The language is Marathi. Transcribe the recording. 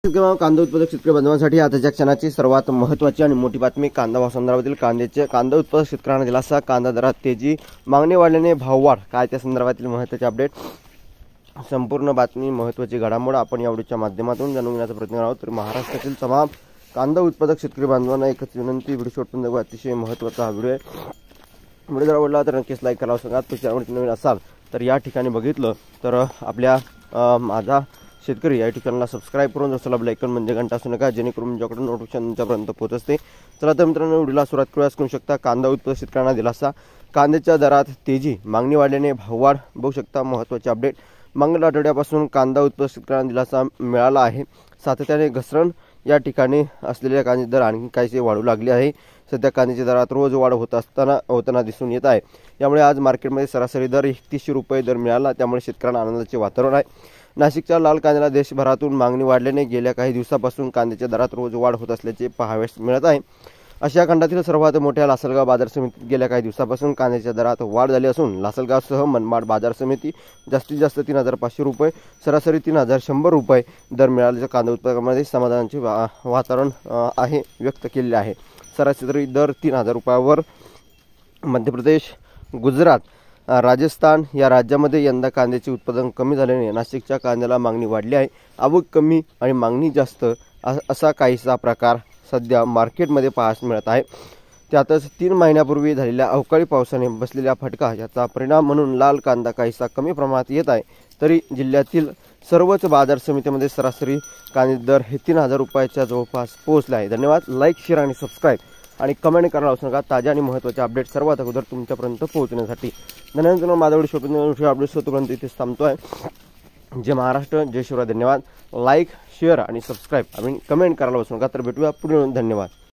कांदा उत्पादक शेतकरी बांधवांसाठी आताच्या क्षणाची सर्वात महत्त्वाची आणि मोठी बातमी। कांदा भाव संदर्भातील कांदा उत्पादक शेतकऱ्यांना दिलासा, कांदा दरात तेजी, मागणी वाढल्याने भाववाढ, काय त्या संदर्भातील महत्त्वाचे अपडेट, संपूर्ण बातमी, महत्त्वाची घडामोड आपण या व्हिडिओच्या माध्यमातून जाणून घेण्याचा प्रयत्न आहोत। तर महाराष्ट्रातील तमाम कांदा उत्पादक शेतकरी बांधवांना एकच विनंती, व्हिडिओ शेवटपर्यंत बघा, अतिशय महत्त्वाचा हा व्हिडिओ आहे। व्हिडिओ जर आवडला तर नक्कीच लाईक करावं सांगा। तो चॅनलवर नवीन असाल तर या ठिकाणी बघितलं तर आपल्या माझा शेतकरी या ठिकाणाला सबस्क्राइब करून जसं बेल आयकॉन म्हणजे घंटा असू नका, जेणेकरून तुमच्याकडून नोटिफिकेशन तुमच्यापर्यंत पोहोचते। चला तर मित्रांनो, व्हिडिओला सुरुवात करूया। करू शकता कांदा उत्पादक शेतकऱ्यांना दिलासा, कांद्याच्या दरात तेजी, मागणी वाढल्याने भाववाढ, बघू शकता महत्त्वाचे अपडेट। मागील आठवड्यापासून कांदा उत्पादक शेतकऱ्यांना दिलासा मिळाला आहे। सातत्याने घसरण या ठिकाणी असलेल्या कांद्याचे दर आणखी काहीसे वाढू लागले आहे। सध्या कांद्याच्या दरात रोज वाढ होताना दिसून येत आहे। यामुळे आज मार्केटमध्ये सरासरी दर 3100 रुपये दर मिळाला, त्यामुळे शेतकऱ्यांना आनंदाचे वातावरण आहे। नाशिकच्या लाल कांद्याला देशभरातून मागणी वाढल्याने गेल्या काही दिवसांपासून कांद्याच्या दरात रोज वाढ होत असल्याचे पाहावयास मिळत आहे। आशिया खंडातील सर्वात मोठ्या लासलगाव बाजार समितीत गेल्या काही दिवसांपासून कांद्याच्या दरात वाढ झाली असून लासलगावसह मनमाड बाजार समिती जास्तीत जास्त 3500 रुपये, सरासरी 3100 रुपये दर मिळाल्याचे कांदा उत्पादकांमध्ये समाधानाचे वातावरण आहे व्यक्त केले आहे। सरासरी दर 3000 रुपयावर मध्य प्रदेश, गुजरात, राजस्थान या राज्यामध्ये यंदा कांद्याचे उत्पादन कमी झाल्याने नाशिकच्या कांद्याला मागणी वाढली आहे। आवक कमी आणि मागणी जास्त असा काहीसा प्रकार सध्या मार्केटमध्ये पाहायला मिळत आहे। त्यातच 3 महिन्यापूर्वी झालेल्या अवकाळी पावसाने बसलेला फटका याचा परिणाम म्हणून लाल कांदा काहीसा कमी प्रमाणात येत आहे। तरी जिल्ह्यातील सर्वच बाजार समितीमध्ये सरासरी कांदे दर 3000 रुपयाच्या जवळपास पोहोचले आहे। धन्यवाद। लाईक, शेअर आणि सबस्क्राईब आणि कमेंट करायला विसरू नका ताज्या आणि महत्त्वाचे अपडेट सर्वात अगोदर तुमच्यापर्यंत पोहोचण्यासाठी। धन्यवाद। माझा व्हिडिओ शोधून अपडेट होतोपर्यंत इथेच थांबतोय। जय महाराष्ट्र, जय शिवराय। धन्यवाद। लाईक, शेअर आणि सबस्क्राईब आणि कमेंट करायला विसरू नका। तर भेटूया पुढे। धन्यवाद।